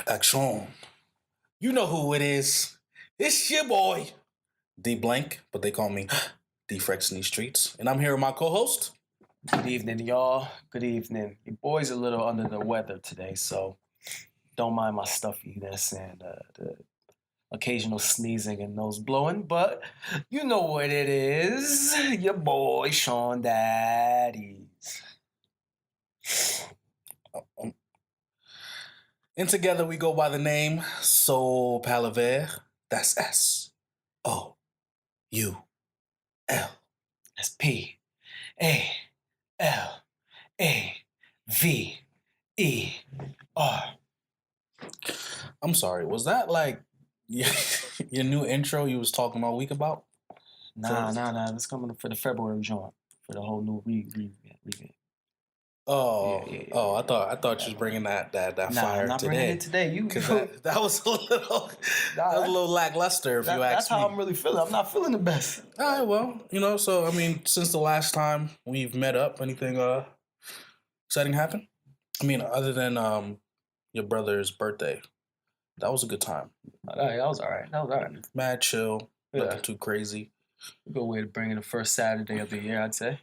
Action. You know who it is. It's your boy, D Blank, but they call me D Frex in these streets. And I'm here with my co-host. Good evening, y'all. Good evening. Your boy's a little under the weather today, so don't mind my stuffiness and the occasional sneezing and nose blowing, but you know what it is. Your boy, Shawn Daddies. And together we go by the name Soul Palaver. That's S-O-U-L. That's Palaver. I'm sorry, was that like your new intro you was talking all week about? Nah. It's coming for the February joint, for the whole new revamp. Oh, Yeah. I thought you was bringing that Nah, fire I'm not today. bringing it today. Because that was a little lackluster, if you ask me. That's how I'm really feeling. I'm not feeling the best. All right, well, so I mean, since the last time we've met up, anything exciting happen? I mean, other than your brother's birthday, that was a good time. That was all right. Mad chill, Yeah. nothing too crazy. Good way to bring in the first Saturday of the year, I'd say.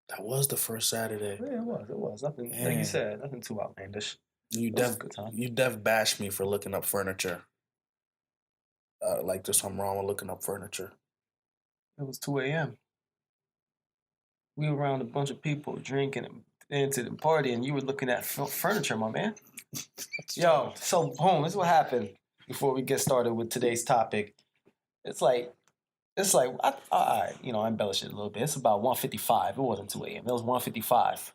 That was the first Saturday. Yeah, it was. Nothing, like you said, nothing too outlandish. You def bashed me for looking up furniture. Like there's something wrong with looking up furniture. It was 2 a.m. We were around a bunch of people drinking and into the party, and you were looking at furniture, my man. Yo, so boom, this is what happened before we get started with today's topic. It's like, I embellish it a little bit. It's about 1:55. It wasn't 2 a.m. It was 1:55.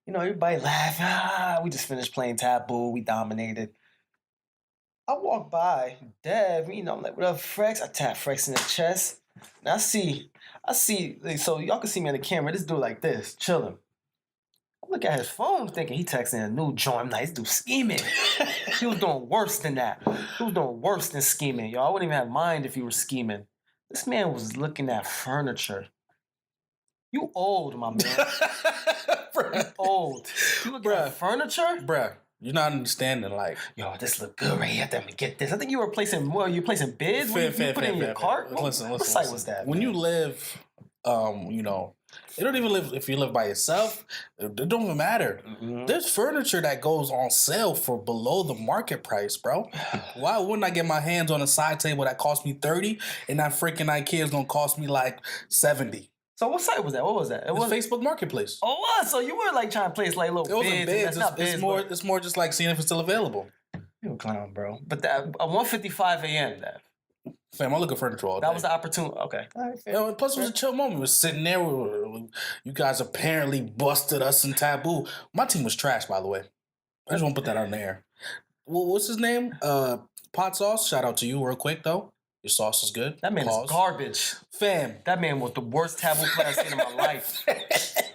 Everybody laughed. We just finished playing Taboo. We dominated. I walk by Dev, I'm like, what up, Frex? I tap Frex in the chest. And I see, so y'all can see me on the camera. This dude like this, chilling. I look at his phone thinking he texting a new joint. I'm like, this dude scheming. He was doing worse than that. He was doing worse than scheming, y'all. I wouldn't even have mind if he were scheming. This man was looking at furniture. You old, my man. You old. You looking at furniture? Bruh, you're not understanding, like... Yo, this look good right here. Let me get this. I think you were placing bids? You put in your cart? Listen. What site was that? When you live, you don't even live... If you live by yourself, it don't even matter. Mm-hmm. There's furniture that goes on sale for below the market price, bro. Why wouldn't I get my hands on a side table that cost me $30 and that freaking IKEA is going to cost me like $70? So what site was that? What was that? It was Facebook Marketplace. Oh, what? So you were like trying to place like little bids. It wasn't bids. It's more just like seeing if it's still available. You a clown, bro. But that 1:55 a.m. that. Fam, I look at furniture all day. That was the opportunity. Okay. All right, plus it was a chill moment. We were sitting there. You guys apparently busted us in Taboo. My team was trash, by the way. I just want to put that on the air. Well, what's his name? Pot Sauce. Shout out to you real quick, though. Your sauce is good. That man is garbage. Fam. That man was the worst Taboo player I've seen in my life.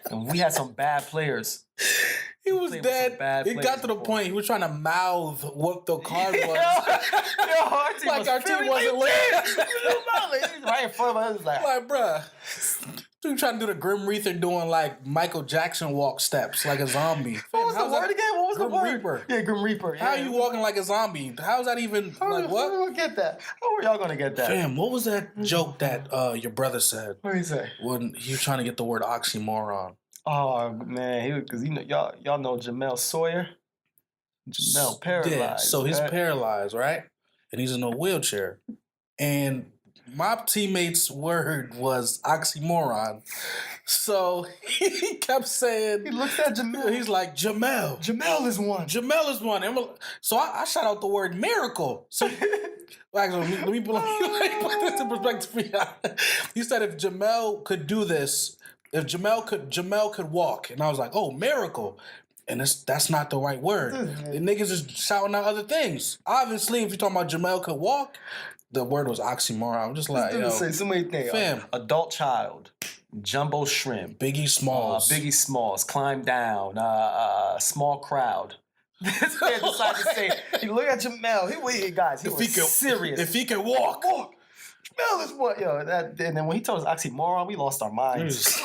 And we had some bad players. He was dead. It got to the point he was trying to mouth what the card was. Like our team wasn't lit. Right in front of us. Like, bruh. Dude trying to do the Grim Reaper doing like Michael Jackson walk steps like a zombie. What was the word again? What was the word? Reaper. Yeah, Grim Reaper. Yeah. How are you walking like a zombie? How's that even what? How are we gonna get that? How are y'all gonna get that? Fam, what was that joke that your brother said? What did he say? When he was trying to get the word oxymoron. Oh man, because y'all know Jamel Sawyer. Jamel paralyzed. Yeah, so he's paralyzed, right? And he's in a wheelchair. And my teammate's word was oxymoron. So he kept saying... He looked at Jamel. He's like, Jamel. Jamel is one. Jamel is one. And so I shot out the word miracle. So actually, let me put this in perspective. He said if Jamel could do this, if Jamel could walk. And I was like, oh, miracle. And that's not the right word. The niggas is shouting out other things. Obviously, if you're talking about Jamel could walk... The word was oxymoron. I'm just like, yo. Say so many things. Fam. Adult child. Jumbo shrimp. Biggie Smalls. Climb down. Small crowd. This man decided to say, you look at Jamel. He was serious. If he can walk. Jamel is what? Yo, and then when he told us oxymoron, we lost our minds.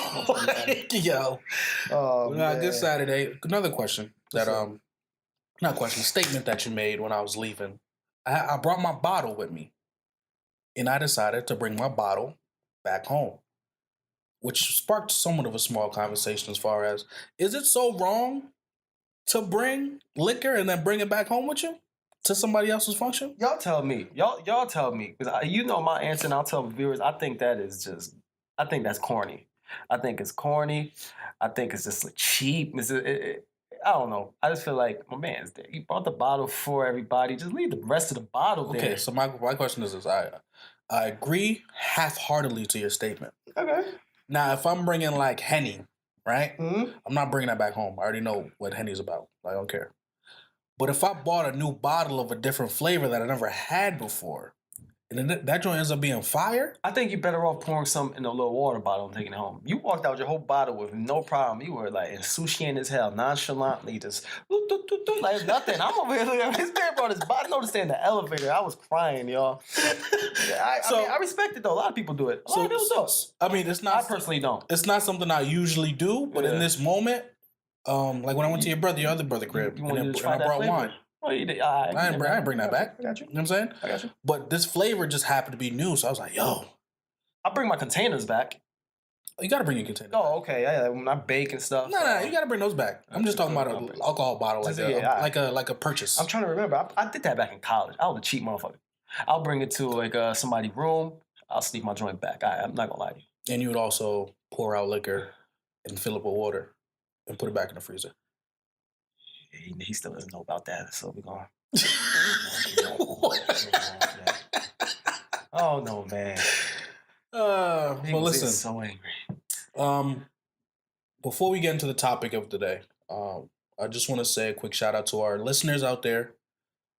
Yo. Oh, Good Saturday. Another question that not question, statement that you made when I was leaving. I brought my bottle with me, and I decided to bring my bottle back home, which sparked somewhat of a small conversation as far as, is it so wrong to bring liquor and then bring it back home with you to somebody else's function? Y'all tell me. Y'all tell me. Because you know my answer, and I'll tell the viewers. I think that is just. I think that's corny. I think it's corny. I think it's just like cheap. I don't know. I just feel like my man's there. He brought the bottle for everybody. Just leave the rest of the bottle there. Okay, so my question is this: I agree half-heartedly to your statement. Okay. Now, if I'm bringing like Henny, right? Mm-hmm. I'm not bringing that back home. I already know what Henny's about. I don't care. But if I bought a new bottle of a different flavor that I never had before, and then that joint ends up being fire, I think you're better off pouring some in a little water bottle and taking it home. You walked out your whole bottle with no problem. You were like insouciant as hell, nonchalantly, just like it's nothing. I'm over here looking at this man brought his bottle. I noticed in the elevator. I was crying, y'all. I respect it though. A lot of people do it. A lot of people do. I mean, it's not. I personally don't. It's not something I usually do, but in this moment, like when I went to your other brother crib, You and wanted to try I that brought flavor? wine. Oh, you did. I didn't bring that back. I got you. You know what I'm saying? I got you. But this flavor just happened to be new, so I was like, yo, I'll bring my containers back. you gotta bring your container. Oh, okay. Yeah, when I bake and stuff. No, you gotta bring those back. I'm just talking about an alcohol bottle, like a purchase. I'm trying to remember. I did that back in college. I was a cheap motherfucker. I'll bring it to like somebody's room. I'll sneak my joint back. I'm not gonna lie to you. And you would also pour out liquor and fill it with water and put it back in the freezer. He still doesn't know about that, so we're going. Oh no, man. Well, listen. So angry. Before we get into the topic of today, I just want to say a quick shout out to our listeners out there.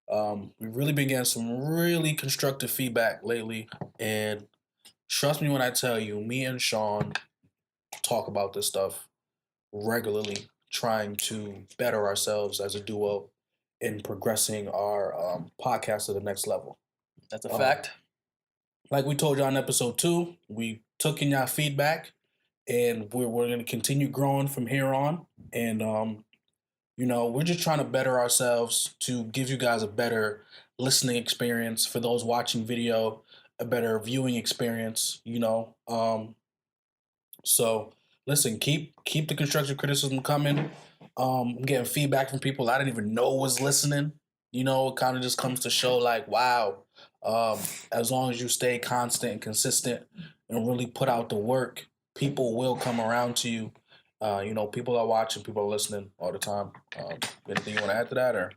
We've really been getting some really constructive feedback lately, and trust me when I tell you, me and Shawn talk about this stuff regularly, trying to better ourselves as a duo in progressing our podcast to the next level. That's a fact. Like we told you on episode 2, we took in your feedback, and we're going to continue growing from here on. And we're just trying to better ourselves to give you guys a better listening experience, for those watching video, a better viewing experience. So listen, keep the constructive criticism coming. I'm getting feedback from people I didn't even know was listening. It kind of just comes to show like, wow, as long as you stay constant and consistent and really put out the work, people will come around to you. People are watching, people are listening all the time. Anything you want to add to that, or?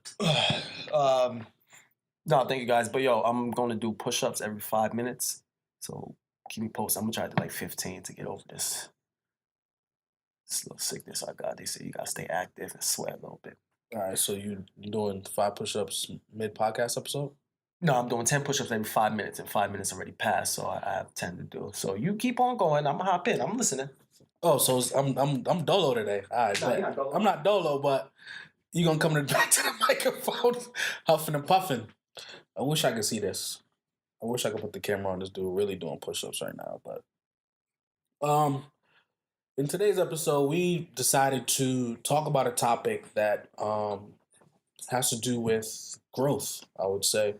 No, thank you guys. But I'm going to do push-ups every 5 minutes. So keep me posted. I'm going to try to do like 15 to get over this little sickness I got. They say you got to stay active and sweat a little bit. All right, so you doing 5 push-ups mid-podcast episode? No, I'm doing 10 push-ups every 5 minutes, and 5 minutes already passed, so I have 10 to do. So you keep on going. I'm gonna hop in. I'm listening. Oh, so I'm dolo today. All right, No, you're not dolo. I'm not dolo, but you gonna come back to the microphone, huffing and puffing. I wish I could see this. I wish I could put the camera on this dude really doing push-ups right now, but in today's episode, we decided to talk about a topic that has to do with growth, I would say.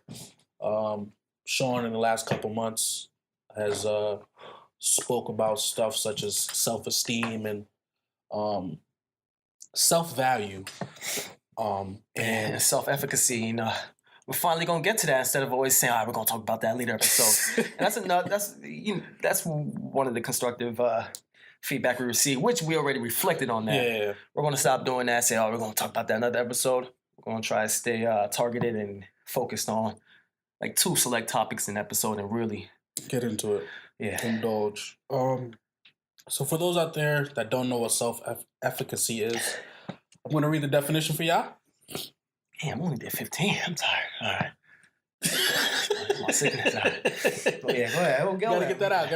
Shawn, in the last couple months, has spoke about stuff such as self-esteem and self-value. And self-efficacy. We're finally gonna get to that instead of always saying, "All right, we're gonna talk about that later episode." And that's one of the constructive feedback we received, which we already reflected on that. Yeah. We're gonna stop doing that. Say, "Oh, we're gonna talk about that another episode." We're gonna try to stay targeted and focused on like 2 select topics in episode and really Get into it. Yeah. Indulge. So for those out there that don't know what self-efficacy is, I'm going to read the definition for y'all. Damn, I only did 15. I'm tired. All right. My sickness. All right. Oh, yeah, go ahead. Gotta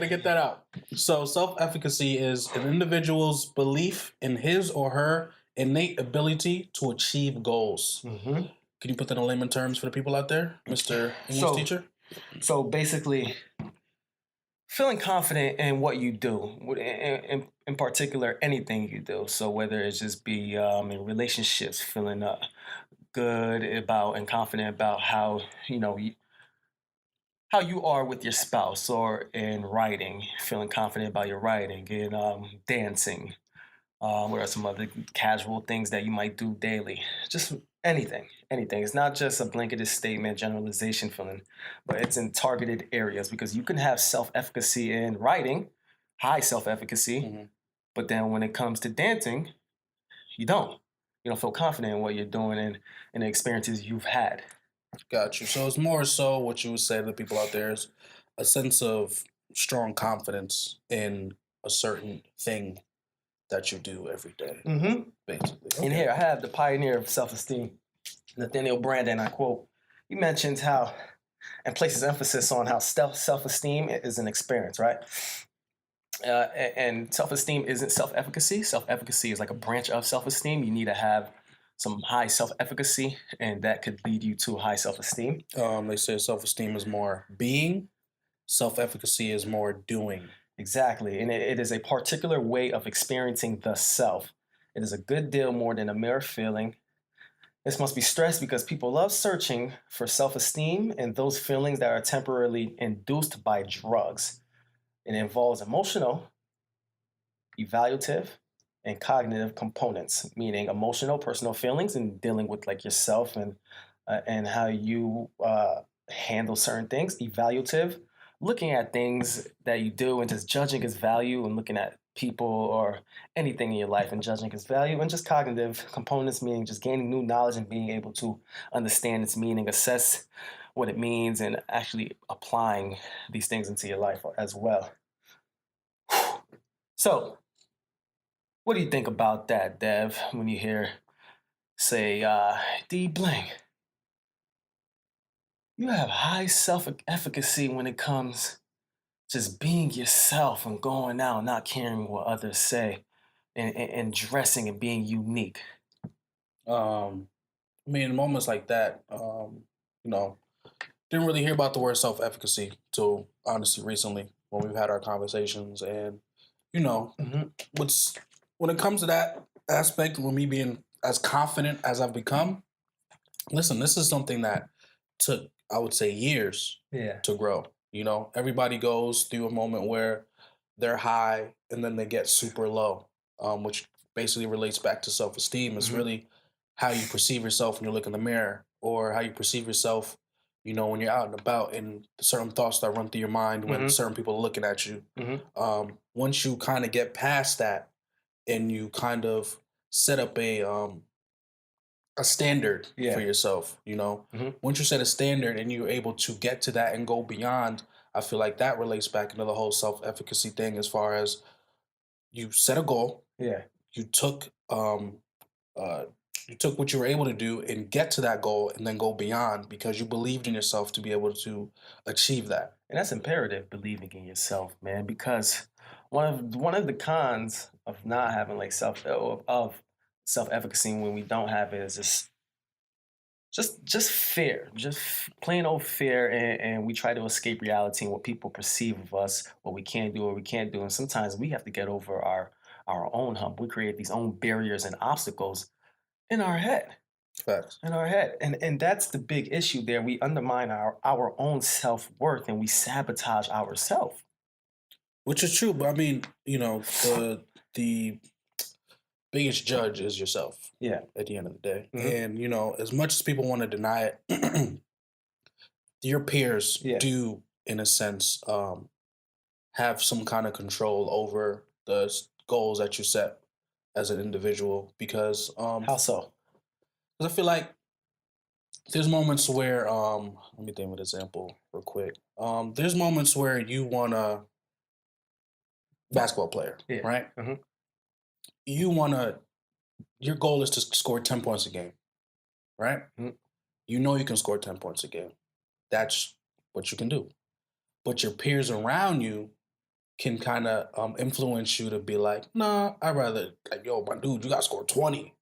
get that out. So self-efficacy is an individual's belief in his or her innate ability to achieve goals. Mm-hmm. Can you put that in layman terms for the people out there, Mr. English teacher? So basically, feeling confident in what you do, in particular, anything you do. So whether it's just be in relationships, feeling good about and confident about how how you are with your spouse, or in writing, feeling confident about your writing, in dancing. What are some other casual things that you might do daily? Just anything, anything. It's not just a blanketed statement, generalization feeling, but it's in targeted areas, because you can have self-efficacy in writing, high self-efficacy, Mhm. but then when it comes to dancing, you don't. You don't feel confident in what you're doing and the experiences you've had. Got you. So it's more so what you would say to the people out there is a sense of strong confidence in a certain thing that you do every day, Mm-hmm. basically. And Okay. here I have the pioneer of self-esteem, Nathaniel Brandon. I quote, he mentions how, and places emphasis on how self-esteem is an experience, right? And self-esteem isn't self-efficacy. Self-efficacy is like a branch of self-esteem. You need to have some high self-efficacy, and that could lead you to high self-esteem. They say self-esteem is more being, self-efficacy is more doing. Exactly. And it is a particular way of experiencing the self. It is a good deal more than a mere feeling. This must be stressed because people love searching for self-esteem and those feelings that are temporarily induced by drugs. It involves emotional, evaluative, and cognitive components, meaning emotional, personal feelings, and dealing with like yourself and how you handle certain things. Evaluative, looking at things that you do and just judging its value, and looking at people or anything in your life and judging its value. And just cognitive components, meaning just gaining new knowledge and being able to understand its meaning, assess what it means, and actually applying these things into your life as well. So, what do you think about that, Dev, when you hear, say, D Blank, you have high self efficacy when it comes just being yourself and going out, not caring what others say, and dressing and being unique? Um, I mean, in moments like that, you know, didn't really hear about the word self-efficacy till honestly recently when we've had our conversations. And you know, Mm-hmm. what's when it comes to that aspect, with me being as confident as I've become, listen, this is something that took, I would say, years Yeah. to grow. You know, everybody goes through a moment where they're high and then they get super low, which basically relates back to self-esteem. It's Mm-hmm. really how you perceive yourself when you look in the mirror, or how you perceive yourself, you know, when you're out and about, and certain thoughts that run through your mind when Mm-hmm. certain people are looking at you. Mm-hmm. Once you kind of get past that and you kind of set up a standard for Yeah. yourself, you know. Mm-hmm. Once you set a standard and you're able to get to that and go beyond, I feel like that relates back into the whole self-efficacy thing, as far as you set a goal, Yeah. you took uh you took what you were able to do and get to that goal, and then go beyond because you believed in yourself to be able to achieve that. And that's imperative, believing in yourself, man, because one of the cons of not having like of self-efficacy when we don't have it is just fear, plain old fear, and we try to escape reality and what people perceive of us, what we can do or we can't do, and sometimes we have to get over our own hump. We create these own barriers and obstacles in our head, Facts. and that's the big issue there. We undermine our own self-worth, and we sabotage ourselves. Which is true, but I mean, you know, the biggest judge is yourself Yeah. at the end of the day. Hmm. And you know, as much as people want to deny it, your peers Yeah. do, in a sense, have some kind of control over the goals that you set as an individual. Because How so? I feel like there's moments where let me think of an example real quick. There's moments where you want a basketball player, Yeah. right? Hmm. You want to Your goal is to score 10 points a game, right? Hmm. You know you can score 10 points a game. That's what you can do. But your peers around you can kind of influence you to be like, nah, I'd rather, like, yo, my dude, you got to score 20.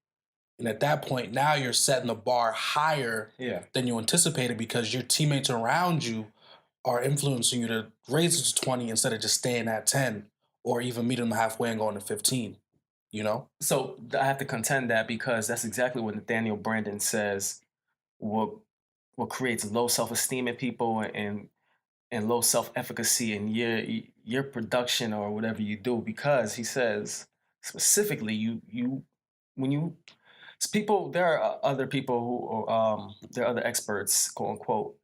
And at that point, now you're setting the bar higher Yeah. than you anticipated, because your teammates around you are influencing you to raise it to 20 instead of just staying at 10, or even meeting them halfway and going to 15. you know? So I have to contend that because that's exactly what Nathaniel Brandon says. What what creates low self esteem in people and low self efficacy in your production or whatever you do. Because he says specifically, you when you people there are other people who there are other experts, quote unquote,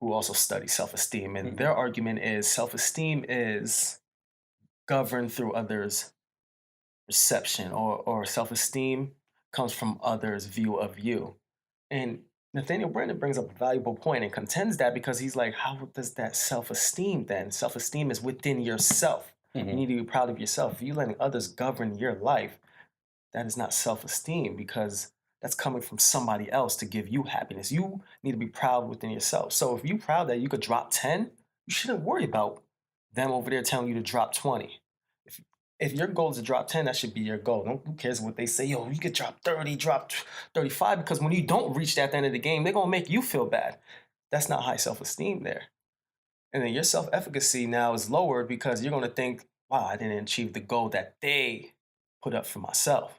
who also study self esteem, and Mm-hmm. their argument is self esteem is governed through others' perception, or self esteem comes from others' view of you. And Nathaniel Brandon brings up a valuable point and contends that because he's like, how does that self esteem then? Self esteem is within yourself. You Mm-hmm. need to be proud of yourself. If you're letting others govern your life, that is not self esteem because that's coming from somebody else to give you happiness. You need to be proud within yourself. So if you're proud that you could drop 10, you shouldn't worry about them over there telling you to drop 20. If if your goal is to drop 10, that should be your goal. Who cares what they say? Yo, you could drop 30, drop 35, because when you don't reach that at the end of the game, they're gonna make you feel bad. That's not high self-esteem there. And then your self-efficacy now is lowered because you're gonna think, wow, I didn't achieve the goal that they put up for myself.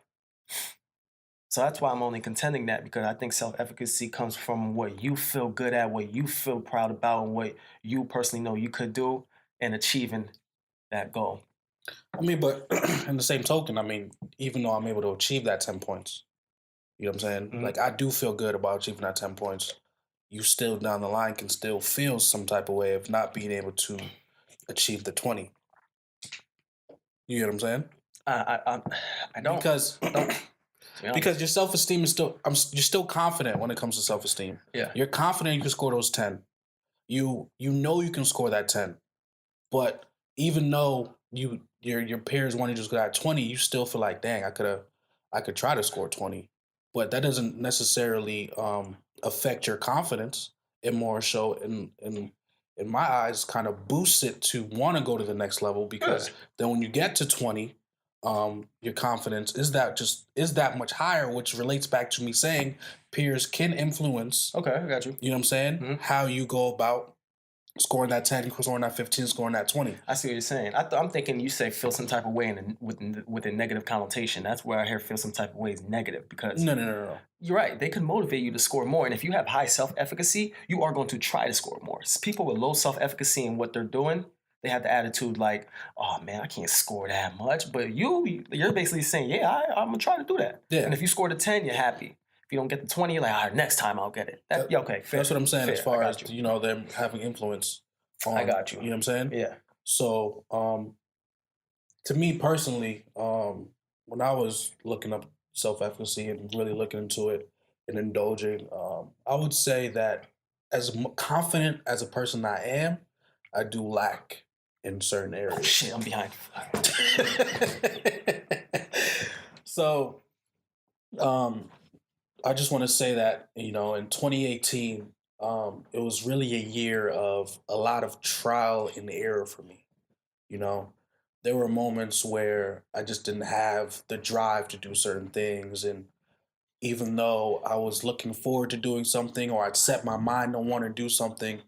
So that's why I'm only contending that, because I think self-efficacy comes from what you feel good at, what you feel proud about, and what you personally know you could do, and achieving that goal. I mean, but in the same token, I mean, even though I'm able to achieve that 10 points, you know what I'm saying? Mhm. Like, I do feel good about achieving that 10 points. You still down the line can still feel some type of way of not being able to achieve the 20. You get what I'm saying? I don't. Because To be honest. because your self-esteem is still you're still confident when it comes to self-esteem. Yeah. You're confident you can score those 10. You know you can score that 10. But even though your peers want to just go at 20, you still feel like, dang, I could try to score 20. But that doesn't necessarily affect your confidence. It more so in my eyes kind of boosts it to want to go to the next level, because Good. then when you get to 20, your confidence is that much higher, which relates back to me saying peers can influence, Okay, I got you. you know what I'm saying, Mhm. how you go about scoring that 10, scoring that 15, scoring that 20. I see what you're saying. I'm thinking you say feel some type of way with a negative connotation. That's where I hear feel some type of way is negative, because No. you're right. They can motivate you to score more. And if you have high self efficacy, you are going to try to score more. People with low self efficacy in what they're doing, they have the attitude like, oh man, I can't score that much. But you're basically saying, yeah, I'm going to try to do that. Yeah. And if you score the 10, you're happy. If you don't get the 20, you're like, all right, next time I'll get it. Yeah, okay, fair. That's what I'm saying, fair. as I far got as, you. them having influence on, I got you. you know what I'm saying? Yeah. So, to me personally, when I was looking up self-efficacy and really looking into it and indulging, I would say that as confident as a person I am, I do lack in certain Oh areas. shit, I'm behind. So, um, I just want to say that, in 2018, it was really a year of a lot of trial and error for me. You know, there were moments where I just didn't have the drive to do certain things. And even though I was looking forward to doing something, or I'd set my mind to want to do something,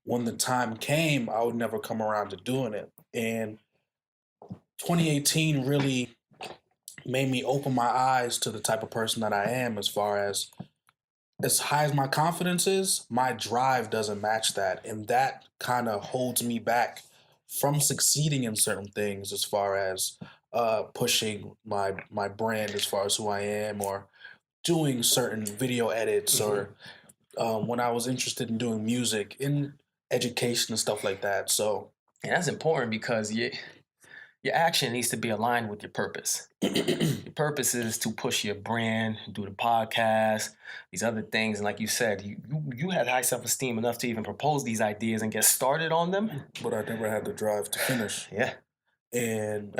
when the time came, I would never come around to doing it. And 2018 really made me open my eyes to the type of person that I am, as high as my confidence is, my drive doesn't match that. And that kind of holds me back from succeeding in certain things, as far as pushing my brand, as far as who I am, or doing certain video edits, Mhm. or when I was interested in doing music, in education and stuff like that. So And that's important because your action needs to be aligned with your purpose. Your purpose is to push your brand, do the podcast, these other things. And like you said, you had high self-esteem enough to even propose these ideas and get started on them. but I never had the drive to finish. Yeah. And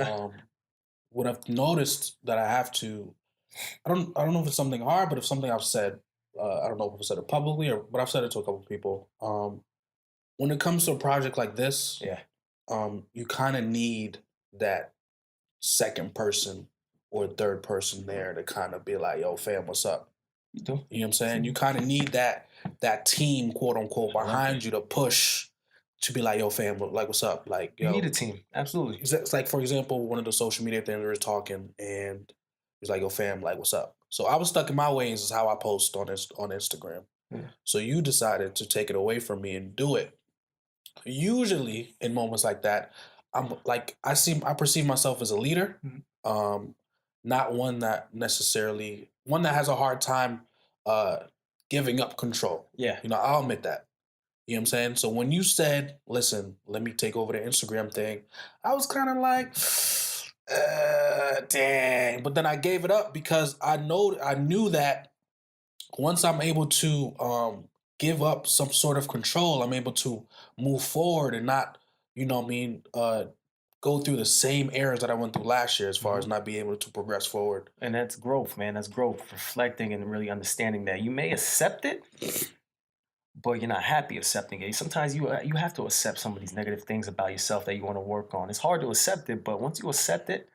what I've noticed that I have to, I don't know if it's something hard, but it's something I've said. I don't know if I've said it publicly, but I've said it to a couple of people. When it comes to a project like this, Yeah. you kind of need that second person or third person there to kind of be like, "Yo, fam, what's up?" You do. You know what I'm saying? You kind of need that team, quote unquote, behind you to push to be like, yo, fam, like, what's up? Like, You need a yo, team. Absolutely. it's like, for example, one of the social media things we were talking, and he's like, yo, fam, like, what's up? So I was stuck in my ways, is how I post on on Instagram. Yeah. So you decided to take it away from me and do it. Usually in moments like that, I'm like, I perceive myself as a leader, Mhm. um, not one that has a hard time uh giving up control. Yeah. You know, I'll admit that. You know what I'm saying? So when you said, listen, let me take over the Instagram thing, I was kind of like, dang. But then I gave it up because I knew that once I'm able to give up some sort of control, I'm able to move forward and not, you know what I mean, go through the same errors that I went through last year as far as Mhm. not being able to progress forward. And that's growth, man. That's growth. Reflecting and really understanding that you may accept it, but you're not happy accepting it. Sometimes you have to accept some of these negative things about yourself that you want to work on. It's hard to accept it, but once you accept it,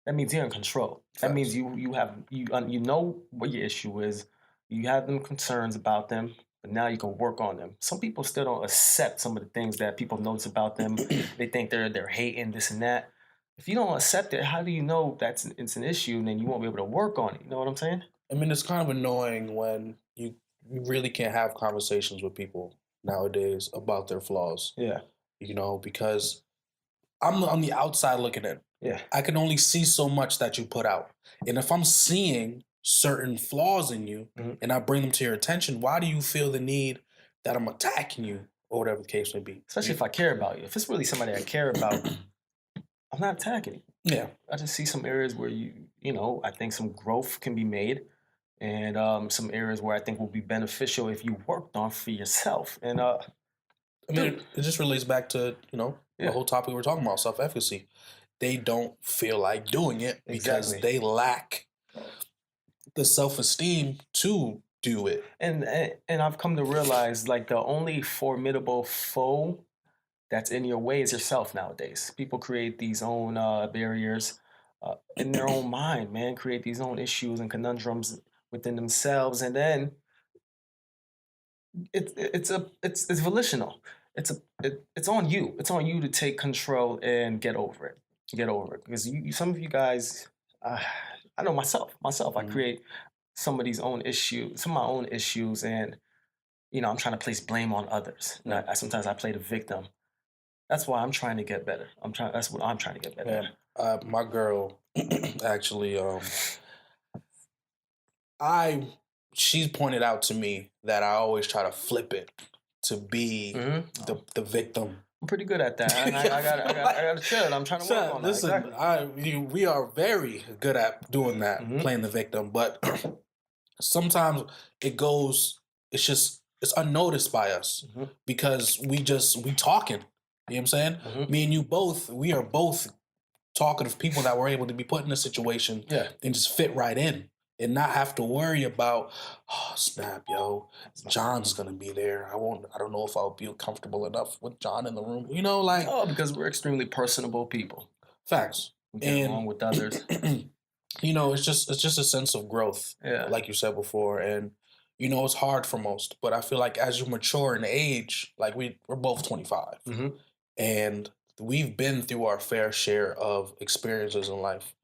that means you're in control. That means Facts. you know what your issue is. You have them concerns about them, but now you can work on them. Some people still don't accept some of the things that people notice about them. They think they're hating this and that. If you don't accept it, how do you know it's an issue and then you won't be able to work on it? You know what I'm saying? I mean, it's kind of annoying when you really can't have conversations with people nowadays about their flaws, Yeah. you know, because I'm on the outside looking in. Yeah. I can only see so much that you put out. And if I'm seeing certain flaws in you Mhm. and I bring them to your attention, why do you feel the need that I'm attacking you or whatever the case may be? Especially if I care about you. If it's really somebody I care about, I'm not attacking you. Yeah. I just see some areas where I think some growth can be made, and some areas where I think will be beneficial if you worked on for yourself. And I mean, dude, it just relates back to, the yeah, whole topic we were talking about, self-efficacy. They don't feel like doing it because exactly. they lack the self-esteem to do it. And I've come to realize like the only formidable foe that's in your way is yourself nowadays. People create these own barriers in their own mind, man. Create these own issues and conundrums within themselves, and then it's volitional. It's on you. It's on you to take control and get over it. Get over it because some of you guys, uh, I know myself. I Mhm. create some of my own issues, and I'm trying to place blame on others. And Yeah. sometimes I play the victim. That's why I'm trying to get better. That's what I'm trying to get better Yeah. at. My girl actually I she's pointed out to me that I always try to flip it to be Hmm. the victim. I'm pretty good at that, and I got to chill. I'm trying to work Son, on that. listen, Exactly. we are very good at doing that, Hmm. playing the victim, but sometimes it goes, it's unnoticed by us Hmm. because we talking. You know what I'm saying? Hmm. Me and you both, we are both talkative people that were able to be put in a situation Yeah. and just fit right in and not have to worry about, oh snap, yo, John's gonna be there. I don't know if I'll be comfortable enough with John in the room. You know, like, Oh, because we're extremely personable people. facts. We get And along with others. it's just a sense of growth, Yeah. like you said before. And it's hard for most, but I feel like as you mature in age, like we're both 25, Hmm. and we've been through our fair share of experiences in life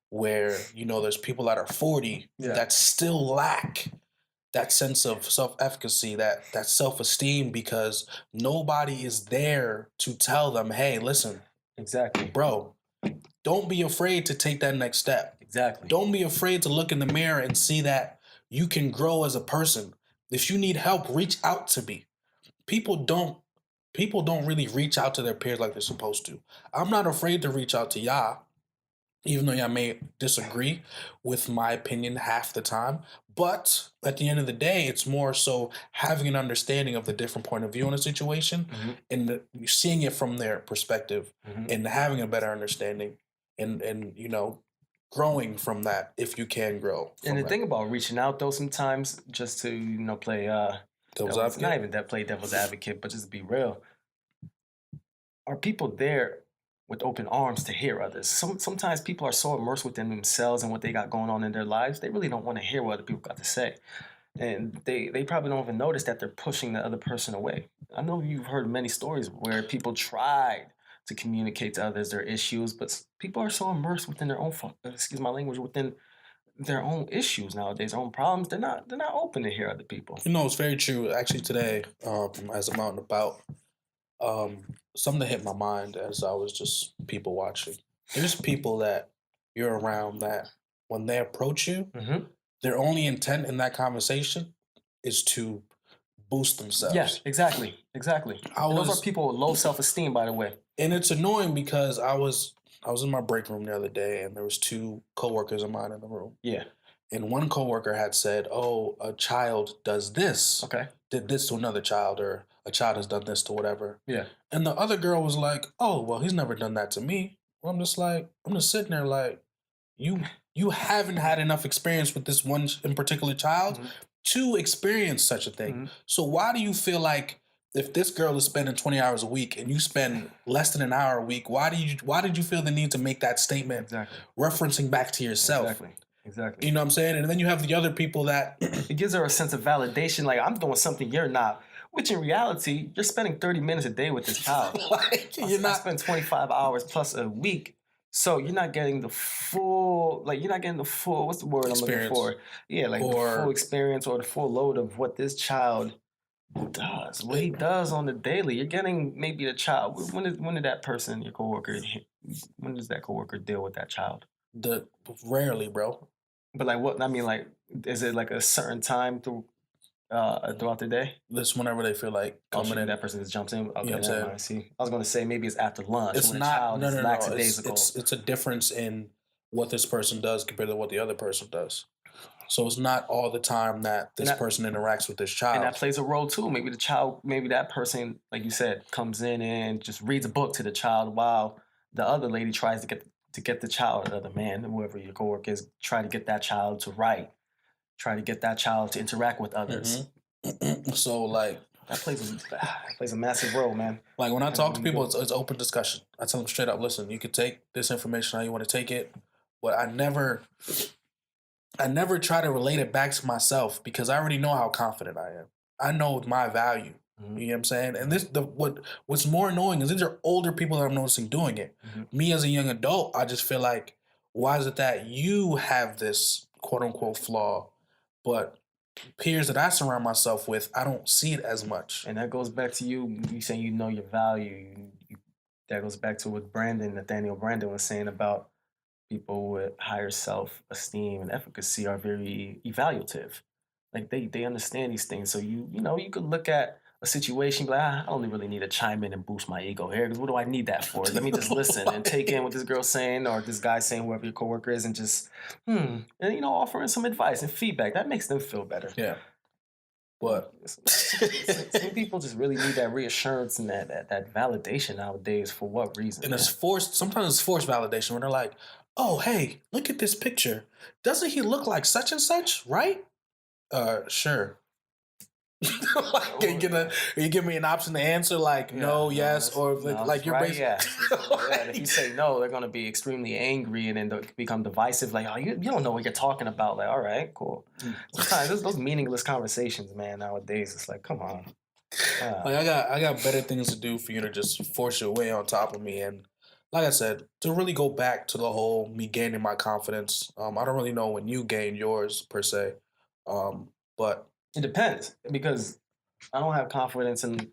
where there's people that are 40 Yeah. that still lack that sense of self-efficacy, that self-esteem, because nobody is there to tell them, hey, listen, Exactly. bro, don't be afraid to take that next step. Exactly. Don't be afraid to look in the mirror and see that you can grow as a person. If you need help, reach out to me. People don't really reach out to their peers like they're supposed to. I'm not afraid to reach out to y'all, even though y'all may disagree with my opinion half the time. But at the end of the day, it's more so having an understanding of the different point of view on a situation, Hmm. and seeing it from their perspective, Hmm. and having a better understanding, and growing from that if you can grow And from the that. thing about reaching out though, sometimes just to play Devil's devil's not advocate. even that play devil's advocate, but just to be real, are people there with open arms to hear others? Sometimes people are so immersed within themselves and what they got going on in their lives, they really don't want to hear what other people got to say. and they probably don't even notice that they're pushing the other person away. I know you've heard many stories where people tried to communicate to others their issues, but people are so immersed within their own excuse my language, within their own issues nowadays, their own problems. They're not open to hear other people. You know, it's very true. Actually, today, as I'm out and about, something that hit my mind as I was just people watching. There's people that you're around that when they approach you, Mm-hmm. their only intent in that conversation is to boost themselves. Yes, exactly. And those are people with low self-esteem, by the way. And it's annoying because I was in my break room the other day, and there was two coworkers of mine in the room. Yeah. And one coworker had said, "Oh, a child does this, Okay. did this to another child, or a child has done this to whatever." Yeah. And the other girl was like, "Oh, well, he's never done that to me." Well, I'm just sitting there like, you haven't had enough experience with this one in particular child Mhm. to experience such a thing. Mhm. So why do you feel like if this girl is spending 20 hours a week and you spend less than an hour a week, why did you feel the need to make that statement Exactly. referencing back to yourself? Exactly. You know what I'm saying? And then you have the other people that It gives her a sense of validation, like I'm doing something you're not. Which in reality, you're spending 30 minutes a day with this child. like you're I not spend 25 hours plus a week. So you're not getting the full, like you're not getting the full, what's the word I'm looking experience. for? Yeah, like the Or- full experience or the full load of what this child does, what he does on the daily. You're getting maybe the child. When did that person, your coworker, when does that coworker deal with that child? The rarely, bro. But like what I mean, like, is it like a certain time throughout the day? This whenever they feel like Oh, coming shoot, in. that person just jumps in. Okay, what I'm never saying? mind. See, I was gonna say maybe it's after lunch It's when a not child no is no no. lackadaisical. It's a difference in what this person does compared to what the other person does. So it's not all the time that this person interacts with this And that child. plays a role too. Maybe the child, maybe that person, like you said, comes in and just reads a book to the child while the other lady tries to get the child, the other man, whoever your coworker is, try to get that child to write, try to get that child to interact with others. So like That plays a massive role, man. Like when I That's talk to really people, good. it's open discussion. I tell them straight up, listen, you can take this information how you want to take it, but I never try to relate it back to myself because I already know how confident I am. I know my value. Mhm. You know what I'm saying? And what's more annoying is these are older people that I'm noticing doing it. Mhm. Me as a young adult, I just feel like, why is it that you have this quote unquote flaw, but peers that I surround myself with, I don't see it as much. And that goes back to you saying you know your value. That goes back to what Nathaniel Brandon was saying about people with higher self-esteem and efficacy are very evaluative. Like they understand these things. So you could look at a situation, be like, I only really need to chime in and boost my ego here, because what do I need that for? Let me just listen and take in what this girl's saying or this guy's saying, whoever your coworker is, and just and offering some advice and feedback. That makes them feel better. Yeah. But Some people just really need that reassurance and that validation nowadays. For what reason? and it's forced. Sometimes it's forced validation when they're like, "Oh, hey, look at this picture. Doesn't he look like such and such? Right? Sure." Like, you give me an option to answer like no, yes, or like you're right, basically. yeah. And if you say no, they're gonna be extremely angry and then they'll become divisive. Like, oh, you don't know what you're talking about. Like, all right, cool. Sometimes those meaningless conversations, man. Nowadays, it's like, come on. Like I got better things to do for you to just force your way on top of me. And like I said, to really go back to the whole me gaining my confidence. I don't really know when you gained yours per se, but It depends because I don't have confidence in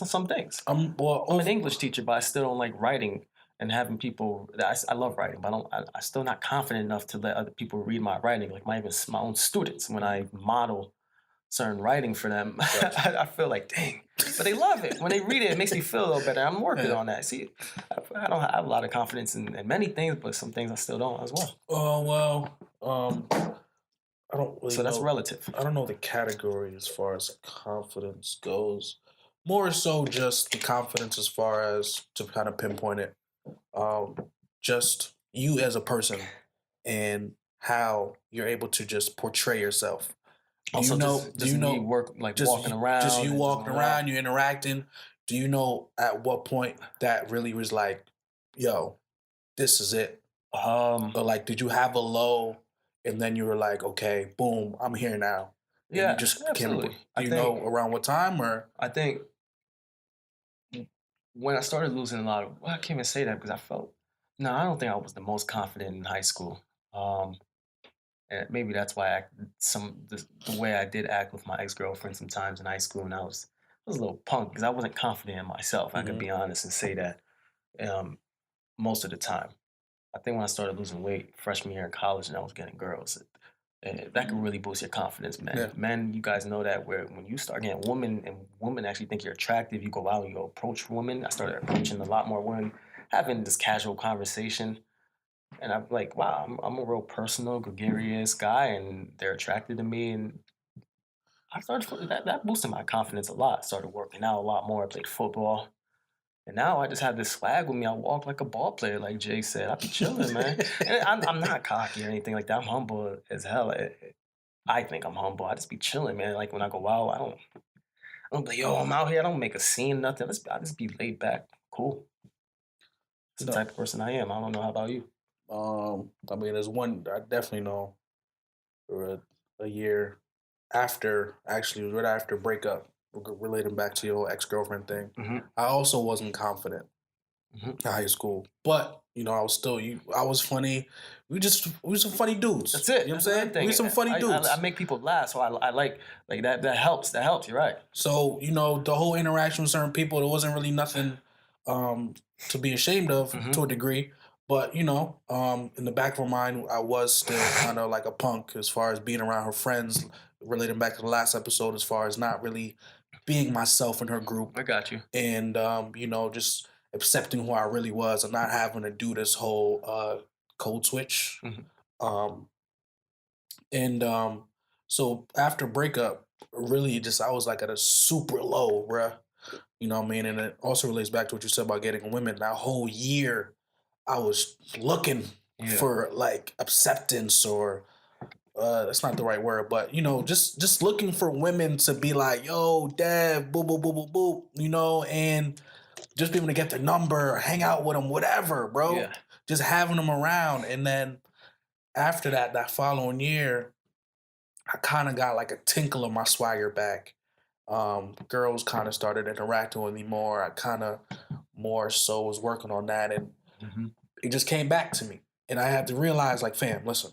some things. I'm an English teacher, but I still don't like writing and having people. I love writing, but I still not confident enough to let other people read my writing. Like my own students, when I model certain writing for them, I feel like dang, but they love it. When they read it, it makes me feel a little better. I'm working on that. See, I don't have a lot of confidence in many things, but some things I still don't as well. Oh well, I don't really. So that's know. relative. I don't know the category as far as confidence goes. More so, just the confidence as far as to kind of pinpoint it. Um, just you as a person and how you're able to just portray yourself. Do Also, you know? Do you know? work like Just walking around? just you and walking going around, you interacting. Do you know at what point that really was like, yo, this is it? Or like, did you have a low, and then you were like, okay, boom, I'm here now. And you Yeah, just became a. absolutely. Do you know around what time or? I think when I started losing a lot of, well, I can't even say that because I felt, no, I don't think I was the most confident in high school. Um, and maybe that's why I acted the way I did act with my ex girlfriend sometimes in high school, and I was a little punk because I wasn't confident in myself. I could Mhm. be honest and say that um, most of the time. I think when I started losing weight freshman year in college and I was getting girls, that can really boost your confidence, man. Yeah. Men, you guys know that where when you start getting women and women actually think you're attractive, you go out and you go approach women. I started approaching a lot more women, having this casual conversation. And I'm like, wow, I'm a real personal, gregarious guy, and they're attracted to me. And that boosted my confidence a lot. Started working out a lot more. I played football. And now I just have this swag with me. I walk like a ball player, like Jay said. I be chilling, man. And I'm not cocky or anything like that. I'm humble as hell. I think I'm humble. I just be chilling, man. Like when I go out, I don't be like, yo, I'm out here. I don't make a scene, nothing. I just be laid back, cool. It's You the know, type of person I am. I don't know how about you. I mean, there's one I definitely know. A year after, actually, it was right after breakup, relating back to your ex girlfriend thing. Hmm. I also wasn't confident Hmm. in high school, but I was still you. I was funny. We were some funny dudes. That's You it. know what I'm That's the main saying? We were thing. some funny I dudes. make people laugh, so I like that. That helps. That helps. You're right. So the whole interaction with certain people, there wasn't really nothing um, to be ashamed of Hmm. to a degree. But in the back of my mind, I was still kind of like a punk as far as being around her friends. Relating back to the last episode, as far as not really being myself in her group, I got you. and just accepting who I really was, and not having to do this whole code switch. Hmm. Um, and so after breakup, really just I was like at a super low, bruh. You know what I mean? And it also relates back to what you said about getting women. That whole year, I was looking Yeah. for like acceptance, or that's not the right word, but just looking for women to be like, yo, Dev, boo, boo, boo, boo, boo, and just being able to get their number, hang out with them, whatever, bro. Yeah. Just having them around. And then after that following year, I kind of got like a tinkle of my swagger back. Girls kind of started interacting with me more. I kind of more so was working on that, and Hmm. it just came back to me. And I had to realize, like, fam, listen,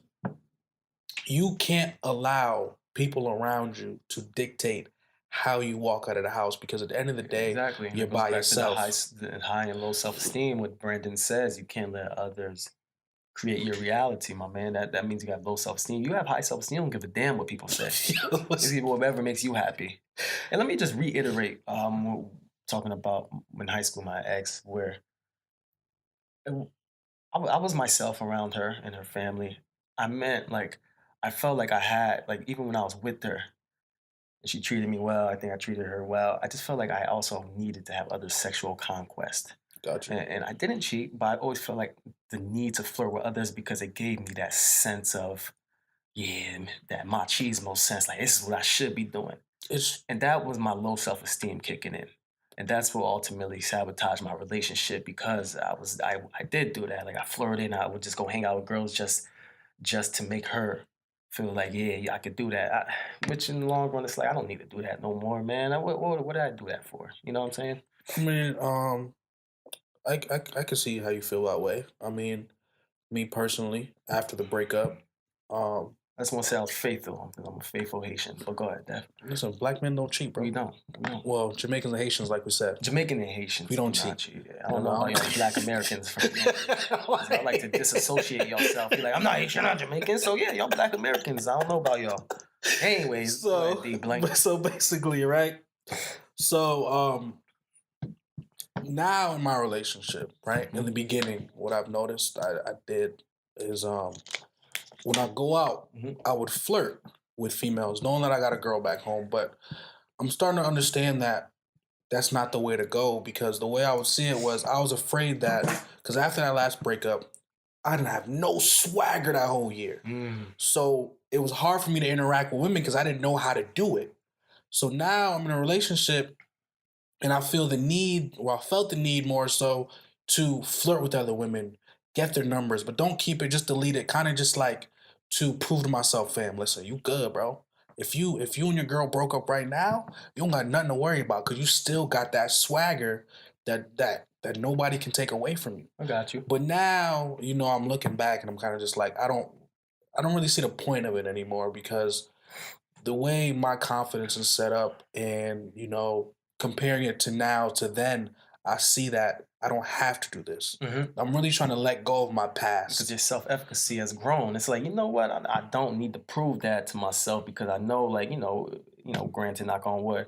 you can't allow people around you to dictate how you walk out of the house, because at the end of the day, Exactly, and you're it goes by back to the yourself. the high and low self esteem. What Brandon says, you can't let others create your reality, my man. That means you got low self esteem. You have high self esteem. Don't give a damn what people say. It's whatever makes you happy. And let me just reiterate, talking about in high school, my ex, where it- I was myself around her and her family. I meant like I felt like I had like even when I was with her and she treated me well. I think I treated her well. I just felt like I also needed to have other sexual conquest. Gotcha. And I didn't cheat, but I always felt like the need to flirt with others because it gave me that sense of, yeah, that machismo sense, like this is what I should be doing. It's And that was my low self-esteem kicking in. And that's what ultimately sabotaged my relationship because I did do that. Like I flirted and I would just go hang out with girls just to make her feel like, yeah, I could do that. Which in the long run, it's like, I don't need to do that no more, man. What did I do that for? You know what I'm saying? I mean, I can see how you feel that way. I mean, me personally, after the breakup, um, I just want to say I was faithful because I'm a faithful Haitian. But go ahead, Def. listen, black men don't cheat, We bro. don't. We don't. Well, Jamaicans and Haitians, like we said, Jamaican and we Haitians do don't not cheat. cheat. I don't know about y'all black Americans from because y'all like to disassociate yourself. You're like, I'm not Haitian, I'm Jamaican. So yeah, y'all black Americans. I don't know about y'all. Anyways, go ahead, so, D blank. so basically, right? So, now in my relationship, right? In the beginning, what I've noticed I did is when I go out, Mhm. I would flirt with females, knowing that I got a girl back home. But I'm starting to understand that that's not the way to go, because the way I would see it was I was afraid that, because after that last breakup, I didn't have no swagger that whole year. Mm. So it was hard for me to interact with women because I didn't know how to do it. So now I'm in a relationship and I feel the need, or I felt the need more so, to flirt with other women, get their numbers, but don't keep it, just delete it, kind of just like to prove to myself, fam, listen, you good, bro. if you and your girl broke up right now, you don't got nothing to worry about because you still got that swagger that nobody can take away from you. I got you. But now, I'm looking back and I'm kind of just like, I don't really see the point of it anymore because the way my confidence is set up and, comparing it to now to then, I see that I don't have to do this. Mm-hmm. I'm really trying to let go of my Because past. your self-efficacy has grown. It's like, you know what? I don't need to prove that to myself because I know, like, granted, knock on wood,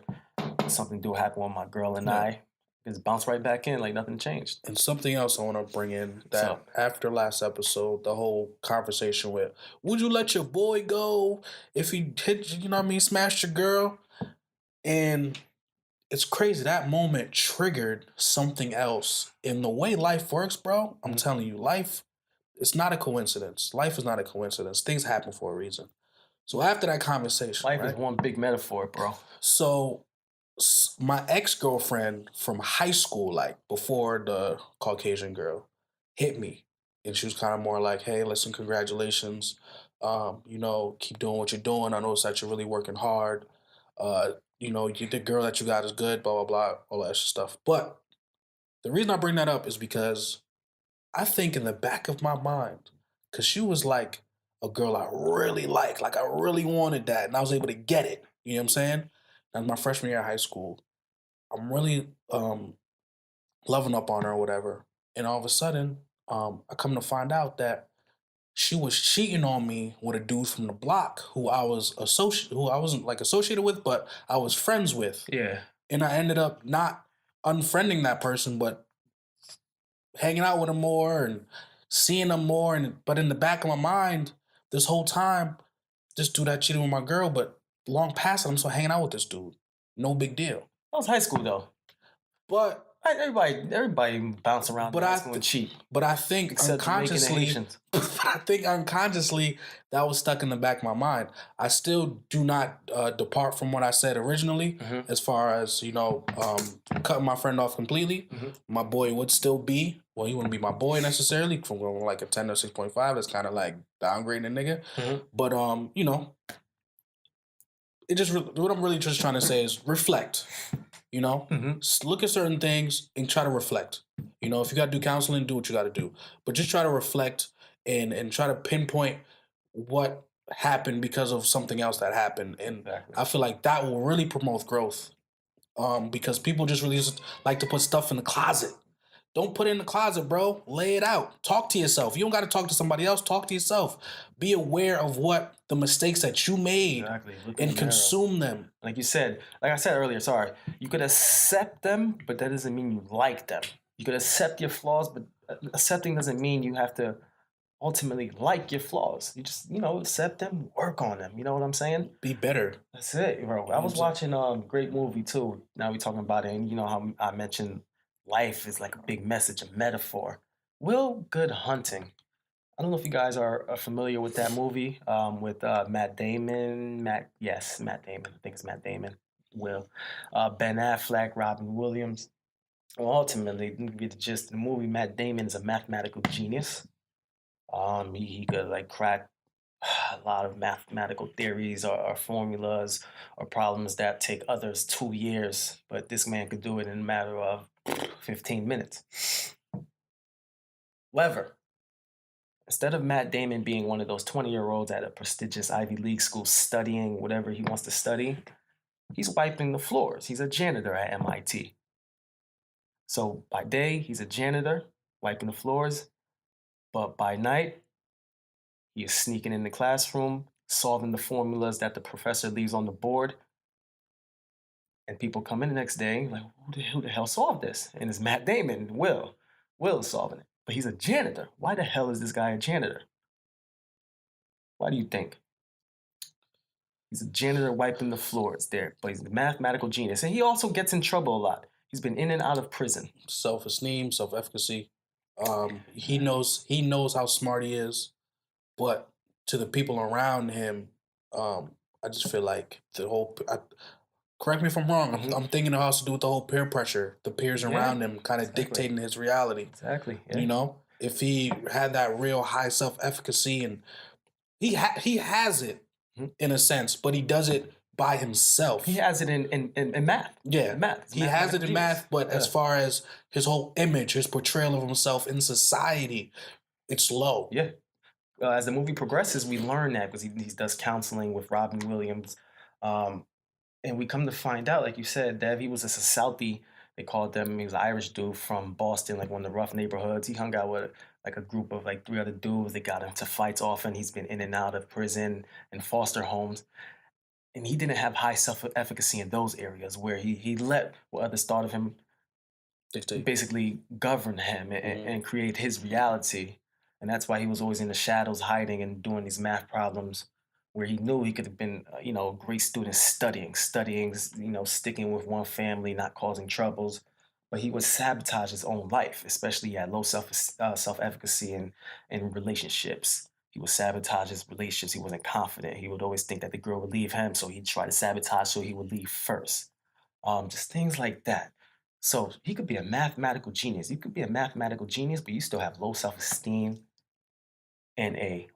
something do happen with my girl and Yeah. I just bounce right back in like nothing changed. And something else I want to bring in that So- after last episode, the whole conversation with, would you let your boy go if he hit, smashed your girl? And it's crazy. That moment triggered something else in the way life works, bro. I'm telling you, life, it's not a coincidence. Life is not a coincidence. Things happen for a reason. So after that conversation, Life right? is one big metaphor, bro. So my ex-girlfriend from high school, like before the Caucasian girl, hit me. And she was kind of more like, hey, listen, congratulations. Keep doing what you're doing. I noticed that you're really working hard. The girl that you got is good, blah, blah, blah, all that extra stuff. But the reason I bring that up is because I think in the back of my mind, because she was like a girl I really like I really wanted that, and I was able to get it. You know what I'm saying? And my freshman year of high school, I'm really loving up on her or whatever. And all of a sudden, I come to find out that she was cheating on me with a dude from the block who I wasn't like associated with, but I was friends with. Yeah. And I ended up not unfriending that person, but hanging out with him more and seeing him more. But in the back of my mind, this whole time, this dude had cheated with my girl, but long past it, I'm still hanging out with this dude. No big deal. That was high school though. But Everybody bounce around But in high I school and cheat. but I think Except Jamaican and unconsciously, Haitians. that was stuck in the back of my mind. I still do not depart from what I said originally, as far as cutting my friend off completely. My boy would still be. Well, he wouldn't be my boy necessarily from going like a 10 or 6.5. It's kind of like downgrading a nigga. But it just what I'm really just trying to say is reflect. Look at certain things and try to reflect. If you got to do counseling, do what you got to do. But just try to reflect and try to pinpoint what happened because of something else that happened. And Exactly. I feel like that will really promote growth. Because people just really just like to put stuff in the closet. Don't put it in the closet, bro. Lay it out. Talk to yourself. You don't got to talk to somebody else. Talk to yourself. Be aware of what the mistakes that you made Exactly. Look in and the mirror. consume them. Like I said earlier, sorry. You could accept them, but that doesn't mean you like them. You could accept your flaws, but accepting doesn't mean you have to ultimately like your flaws. You just, accept them, work on them. You know what I'm saying? Be better. That's it, bro. I was watching a great movie too. Now we talking about it, and you know how I mentioned life is like a big message, a metaphor. Will Good Hunting. I don't know if you guys are familiar with that movie with Matt Damon. Matt Damon. I think it's Matt Damon. Will. Ben Affleck, Robin Williams. Well, ultimately, to give you the gist of the movie, Matt Damon is a mathematical genius. He could like crack a lot of mathematical theories or formulas or problems that take others 2 years, but this man could do it in a matter of 15 minutes. However, instead of Matt Damon being one of those 20-year-olds at a prestigious Ivy League school studying whatever he wants to study, he's wiping the floors. He's a janitor at MIT. So by day, he's a janitor, wiping the floors, but by night, he is sneaking in the classroom, solving the formulas that the professor leaves on the board. And people come in the next day, like, who the hell solved this? And it's Matt Damon, Will. Will is solving it. But he's a janitor. Why the hell is this guy a janitor? Why do you think? He's a janitor wiping the floors there, but he's a mathematical genius. And he also gets in trouble a lot. He's been in and out of prison. Self-esteem, self-efficacy. He knows how smart he is, but to the people around him, I just feel like correct me if I'm wrong. I'm thinking it has to do with the whole peer pressure, the peers around him kind of dictating his reality. Exactly. Yeah. If he had that real high self-efficacy and he has it, in a sense, but he does it by himself. He has it in math. Yeah, In math. he has it in math, but Yeah. as far as his whole image, his portrayal of himself in society, it's low. Yeah. As the movie progresses, we learn that because he does counseling with Robin Williams. And we come to find out, like you said, Dev, he was just a Southie. They called them, he was an Irish dude from Boston, like one of the rough neighborhoods. He hung out with like a group of like 3 other dudes. They got into fights often. He's been in and out of prison and foster homes. And he didn't have high self-efficacy in those areas where he let what others thought of him basically govern him and create his reality. And that's why he was always in the shadows, hiding and doing these math problems where he knew he could have been, a great student studying, sticking with one family, not causing troubles. But he would sabotage his own life, especially he had low self-efficacy in relationships. He would sabotage his relationships. He wasn't confident. He would always think that the girl would leave him, so he'd try to sabotage so he would leave first. Just things like that. So he could be a mathematical genius. You could be a mathematical genius, but you still have low self-esteem and a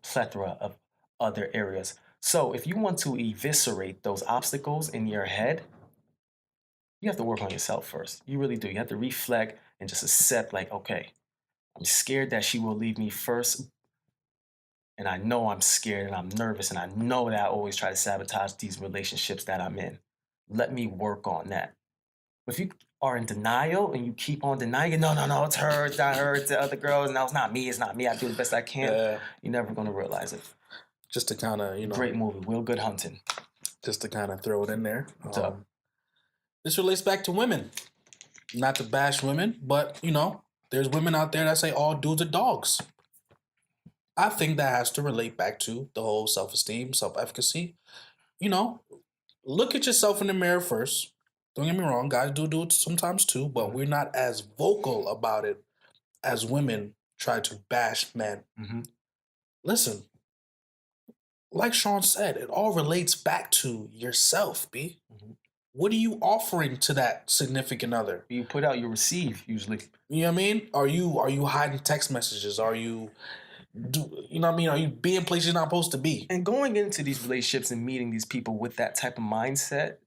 plethora of other areas. So if you want to eviscerate those obstacles in your head, you have to work on yourself first. You really do. You have to reflect and just accept, like, okay, I'm scared that she will leave me first. And I know I'm scared and I'm nervous and I know that I always try to sabotage these relationships that I'm in. Let me work on that. If you are in denial and you keep on denying, no, it's her, it's not her, it's the other girls, no, it's not me, I do the best I can, you're never going to realize it. Just to kind of, Great movie, Will Good Hunting. Just to kind of throw it in there. What's up? This relates back to women. Not to bash women, but, there's women out there that say all dudes are dogs. I think that has to relate back to the whole self-esteem, self-efficacy. Look at yourself in the mirror first. Don't get me wrong, guys do it sometimes too, but we're not as vocal about it as women try to bash men. Listen, like Shawn said, it all relates back to yourself, B. What are you offering to that significant other? You put out, you receive, usually. You know what I mean? Are you hiding text messages? Are you Are you being places you're not supposed to be? And going into these relationships and meeting these people with that type of mindset,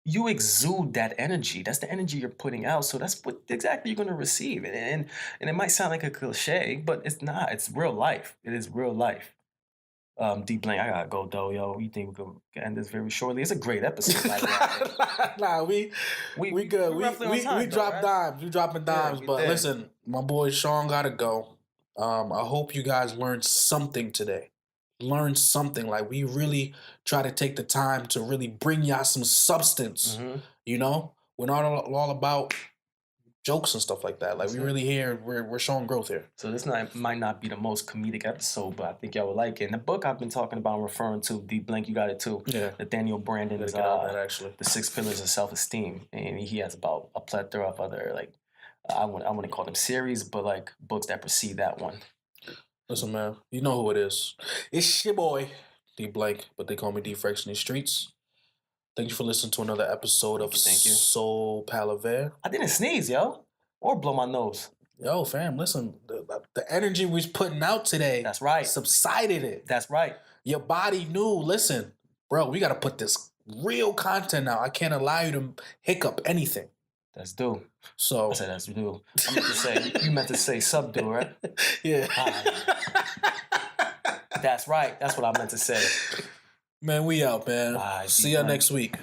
you exude that energy. That's the energy you're putting out. So that's what exactly you're going to receive. And it might sound like a cliche, but it's not. It's real life. It is real life. D Blank, I gotta go though, yo. You think we can end this very shortly? It's a great episode. Nah, we good. We drop dimes. We dropping dimes. But listen, my boy Shawn gotta go. I hope you guys learned something today. Learn something. Like, we really try to take the time to really bring y'all some substance. We're not all about jokes and stuff like that. Like, we really here, we're showing growth here. So this might not be the most comedic episode, but I think y'all would like it. And the book I've been talking about, I'm referring to, D Blank, you got it too. Yeah. Nathaniel Branden's actually. The 6 Pillars of Self-Esteem. And he has about a plethora of other, like, I wouldn't call them series, but like books that precede that one. Listen, man, you know who it is. It's your boy, D Blank, but they call me D Frex in these streets. Thank you for listening to another episode of Soul Palaver. I didn't sneeze, yo, or blow my nose. Yo, fam, listen, the energy we was putting out today, that's right, subsided it. That's right. Your body knew, listen, bro, we got to put this real content out. I can't allow you to hiccup anything. That's due. So I said that's due. I meant to say, you meant to say subdue, right? Yeah. That's right. That's what I meant to say. Man, we out, man. See y'all next week.